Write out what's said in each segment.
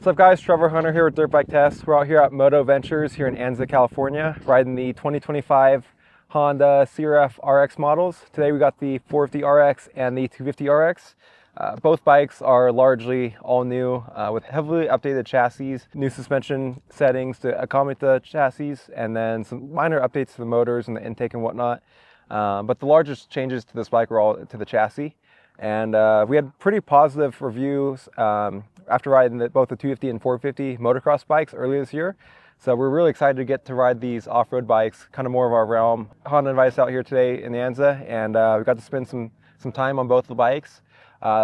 What's up guys, Trevor Hunter here with Dirt Bike Test. We're out here at Moto Ventures here in Anza, California, riding the 2025 Honda CRF250RX models. Today we got the 450RX and the 250RX. Both bikes are largely all new with heavily updated chassis, new suspension settings to accommodate the chassis, and then some minor updates to the motors and the intake and whatnot. But the largest changes to this bike were all to the chassis. And we had pretty positive reviews after riding both the 250 and 450 motocross bikes earlier this year. So we're really excited to get to ride these off-road bikes, kind of more of our realm. Honda invited us out here today in the Anza, and we got to spend some time on both of the bikes.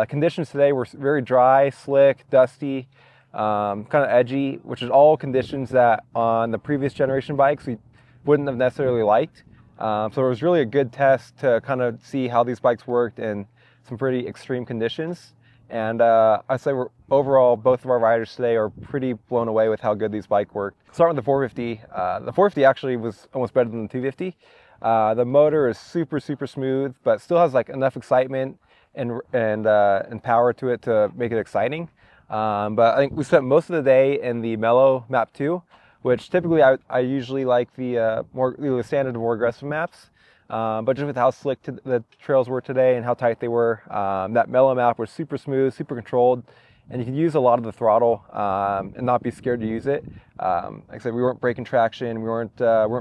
Conditions today were very dry, slick, dusty, kind of edgy, which is all conditions that on the previous generation bikes we wouldn't have necessarily liked. So it was really a good test to kind of see how these bikes worked in some pretty extreme conditions. And I'd say overall, both of our riders today are pretty blown away with how good these bikes work. Starting with the 450, the 450 actually was almost better than the 250. The motor is super smooth, but still has like enough excitement and power to it to make it exciting. But I think we spent most of the day in the mellow map 2, which typically I usually like the more standard, more aggressive maps. But just with how slick the trails were today and how tight they were, that mellow map was super smooth, super controlled, and you can use a lot of the throttle and not be scared to use it. Like I said, we weren't breaking traction, we weren't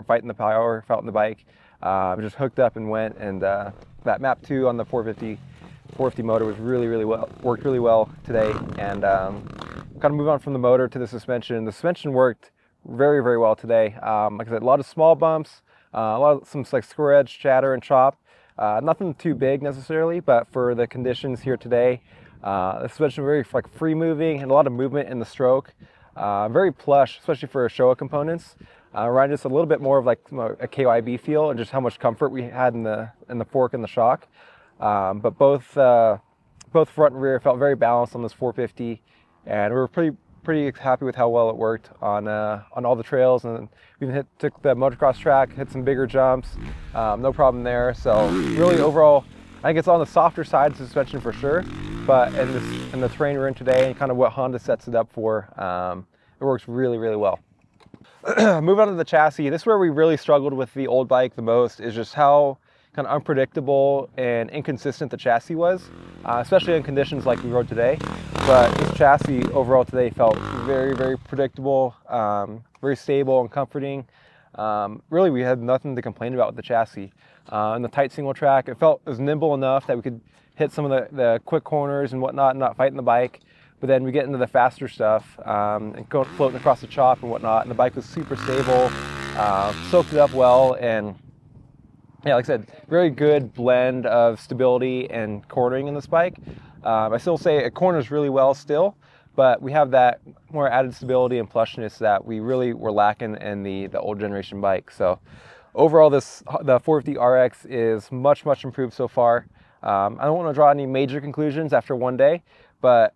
fighting the power, fighting the bike. We just hooked up and went, and that map 2 on the 450 motor was worked really well today. And kind of move on from the motor to the suspension. The suspension worked very well today. Like I said, a lot of small bumps. Some like square edge chatter and chop, nothing too big necessarily, but for the conditions here today, the suspension very like free moving and a lot of movement in the stroke, very plush, especially for Showa components. Reminded us a little bit more of like a KYB feel and just how much comfort we had in the fork and the shock. But both front and rear felt very balanced on this 450, and we were pretty happy with how well it worked on all the trails. And we even took the motocross track, hit some bigger jumps, no problem there. So really overall, I think it's on the softer side of the suspension for sure, but in the terrain we're in today and kind of what Honda sets it up for, it works really well. Move on to the chassis. This is where we really struggled with the old bike the most, is just how kind of unpredictable and inconsistent the chassis was, especially in conditions like we rode today. But this chassis overall today felt very predictable, very stable and comforting. Really, we had nothing to complain about with the chassis. In the tight single track, it was nimble enough that we could hit some of the quick corners and whatnot and not fighting the bike. But then we get into the faster stuff and go floating across the chop and whatnot, and the bike was super stable, soaked it up well, and yeah, like I said, very good blend of stability and cornering in this bike. I still say it corners really well still, but we have that more added stability and plushness that we really were lacking in the old generation bike. So overall, the 450RX is much improved so far. I don't want to draw any major conclusions after one day, but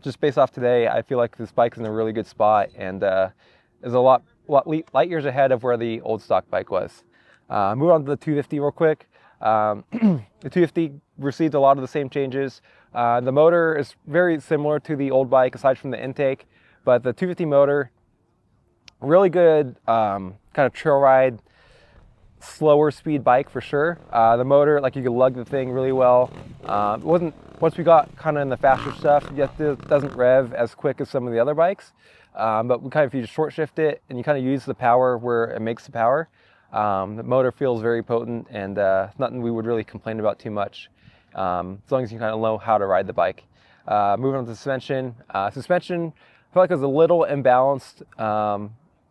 just based off today, I feel like this bike's in a really good spot and is a lot light years ahead of where the old stock bike was. Move on to the 250 real quick. The 250 received a lot of the same changes. The motor is very similar to the old bike aside from the intake, but the 250 motor, really good kind of trail ride, slower speed bike for sure. The motor, like you could lug the thing really well. It wasn't, once we got kind of in the faster stuff, it doesn't rev as quick as some of the other bikes. But we kind of, if you just short shift it and you kind of use the power where it makes the power, the motor feels very potent, and nothing we would really complain about too much, as long as you kind of know how to ride the bike. Moving on to suspension. Suspension, I felt like it was a little imbalanced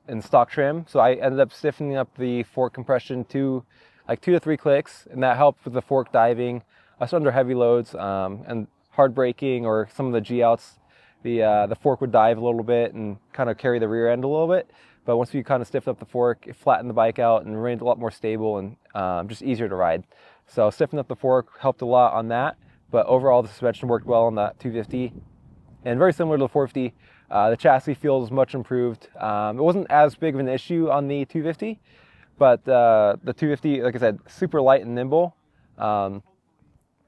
in stock trim, so I ended up stiffening up the fork compression to like 2 to 3 clicks, and that helped with the fork diving, especially under heavy loads and hard braking or some of the G-outs. The fork would dive a little bit and kind of carry the rear end a little bit. But once we kind of stiffened up the fork, it flattened the bike out and remained a lot more stable and just easier to ride. So stiffening up the fork helped a lot on that. But overall, the suspension worked well on that 250. And very similar to the 450, the chassis feels much improved. It wasn't as big of an issue on the 250, but the 250, like I said, super light and nimble.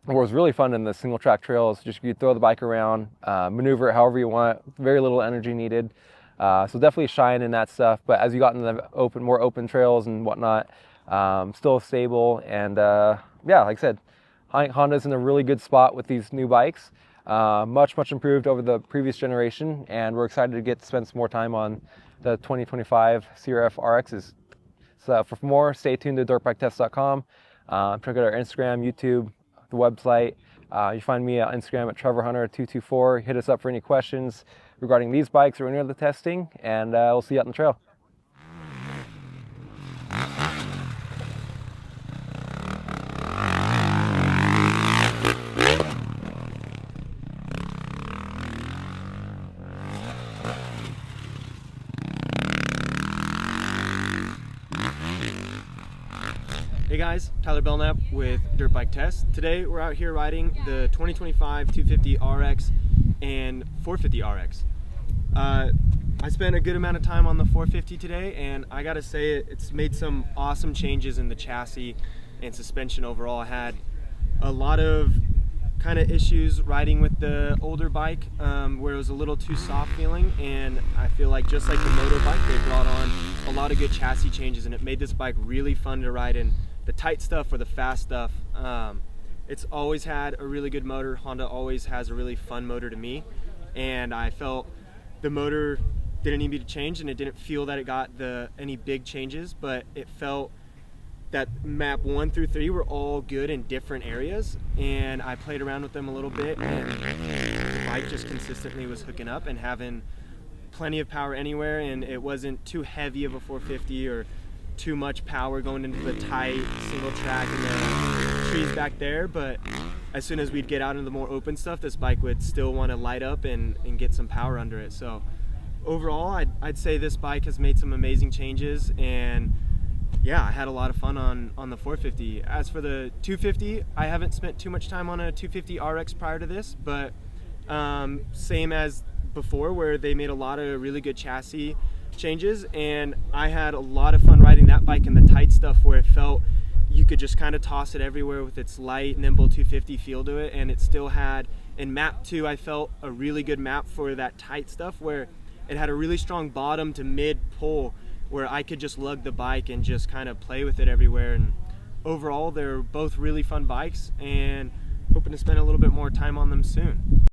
What was really fun in the single track trails, just you throw the bike around, maneuver it however you want, very little energy needed. So definitely shine in that stuff. But as you got into the more open trails and whatnot, still stable. And yeah, like I said, Honda's in a really good spot with these new bikes. Much improved over the previous generation, and we're excited to get to spend some more time on the 2025 CRF450RXs. So for more, stay tuned to dirtbiketest.com. Check out our Instagram, YouTube, the website. You find me on Instagram at TrevorHunter224. Hit us up for any questions regarding these bikes or any other testing, and we'll see you out on the trail. Hey guys, Tyler Belknap with Dirt Bike Test. Today we're out here riding the 2025 250RX and 450RX. I spent a good amount of time on the 450 today, and I gotta say it's made some awesome changes in the chassis and suspension overall. I had a lot of kind of issues riding with the older bike where it was a little too soft feeling, and I feel like just like the moto bike, they brought on a lot of good chassis changes, and it made this bike really fun to ride in. The tight stuff or the fast stuff, it's always had a really good motor. Honda always has a really fun motor to me, and I felt the motor didn't need me to change, and it didn't feel that it got any big changes, but it felt that map 1 through 3 were all good in different areas, and I played around with them a little bit, and the bike just consistently was hooking up and having plenty of power anywhere, and it wasn't too heavy of a 450 or too much power going into the tight single track and the trees back there. But as soon as we'd get out into the more open stuff, this bike would still want to light up and get some power under it. So overall, I'd say this bike has made some amazing changes, and yeah, I had a lot of fun on the 450. As for the 250, I haven't spent too much time on a 250RX prior to this, but same as before, where they made a lot of really good chassis changes, and I had a lot of fun riding that bike in the tight stuff where it felt you could just kind of toss it everywhere with its light, nimble 250 feel to it. And it still had, in map 2, I felt a really good map for that tight stuff where it had a really strong bottom to mid pull where I could just lug the bike and just kind of play with it everywhere. And overall, they're both really fun bikes, and hoping to spend a little bit more time on them soon.